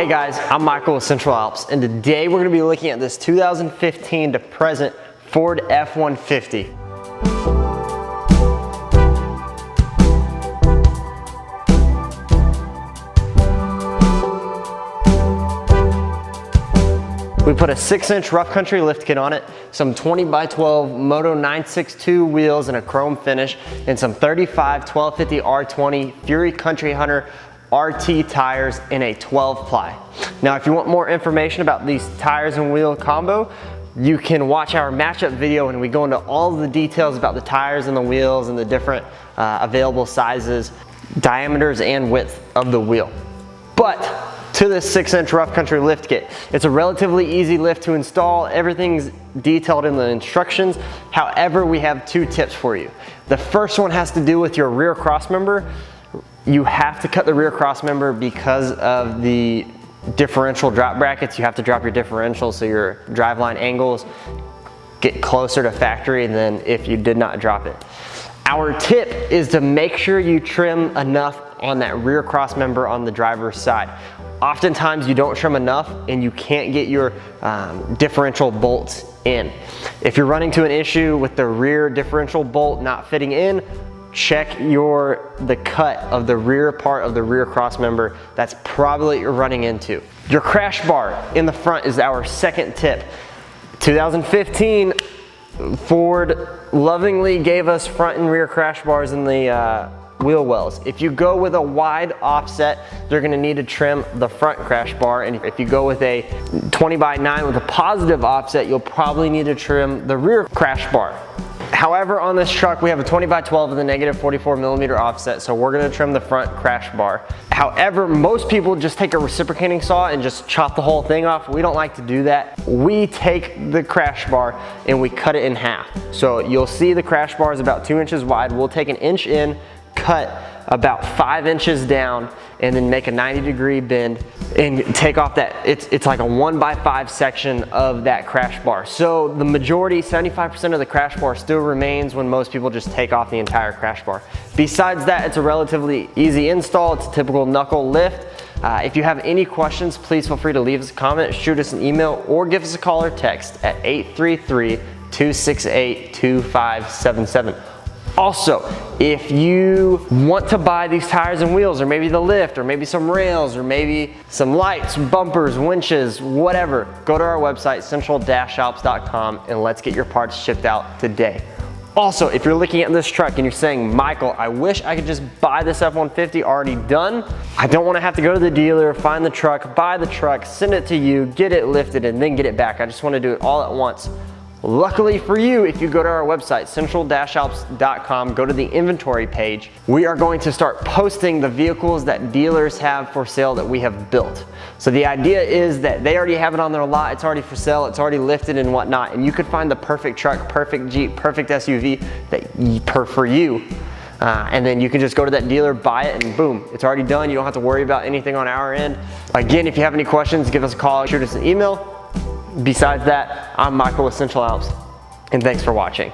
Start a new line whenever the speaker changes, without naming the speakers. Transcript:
Hey guys, I'm Michael with Central Alps, and today we're going to be looking at this 2015 to present Ford F-150. We put a 6-inch rough country lift kit on it, some 20x12 Moto 962 wheels in a chrome finish, and some 35 1250 R20 Fury Country Hunter RT tires in a 12 ply. Now if you want more information about these tires and wheel combo, you can watch our matchup video and we go into all the details about the tires and the wheels and the different available sizes, diameters and width of the wheel. But to this 6-inch rough country lift kit, it's a relatively easy lift to install. Everything's detailed in the instructions. However, we have 2 tips for you. The first one has to do with your rear cross member. You have to cut the rear cross member because of the differential drop brackets. You have to drop your differential so your driveline angles get closer to factory than if you did not drop it. Our tip is to make sure you trim enough on that rear cross member on the driver's side. Oftentimes you don't trim enough and you can't get your differential bolts in. If you're running into an issue with the rear differential bolt not fitting in, check the cut of the rear part of the rear cross member. That's probably what you're running into. Your crash bar in the front is our second tip. 2015, Ford lovingly gave us front and rear crash bars in the wheel wells. If you go with a wide offset, you're gonna need to trim the front crash bar, and if you go with a 20x9 with a positive offset, you'll probably need to trim the rear crash bar. However, on this truck, we have a 20x12 with a negative 44mm offset, so we're gonna trim the front crash bar. However, most people just take a reciprocating saw and just chop the whole thing off. We don't like to do that. We take the crash bar and we cut it in half. So you'll see the crash bar is about 2 inches wide. We'll take an inch in, cut about 5 inches down, and then make a 90-degree bend and take off that, it's like a 1x5 section of that crash bar. So the majority, 75% of the crash bar still remains when most people just take off the entire crash bar. Besides that, it's a relatively easy install. It's a typical knuckle lift. If you have any questions, please feel free to leave us a comment, shoot us an email, or give us a call or text at 833-268-2577. Also, if you want to buy these tires and wheels, or maybe the lift, or maybe some rails, or maybe some lights, bumpers, winches, whatever, go to our website, central-alps.com, and let's get your parts shipped out today. Also, if you're looking at this truck and you're saying, Michael, I wish I could just buy this F-150 already done. I don't want to have to go to the dealer, find the truck, buy the truck, send it to you, get it lifted, and then get it back. I just want to do it all at once. Luckily for you, if you go to our website, central-alps.com, go to the inventory page, we are going to start posting the vehicles that dealers have for sale that we have built. So the idea is that they already have it on their lot, it's already for sale, it's already lifted and whatnot, and you could find the perfect truck, perfect Jeep, perfect SUV for you. And then you can just go to that dealer, buy it, and boom, it's already done. You don't have to worry about anything on our end. Again, if you have any questions, give us a call, shoot us an email. Besides that, I'm Michael with Central Alps, and thanks for watching.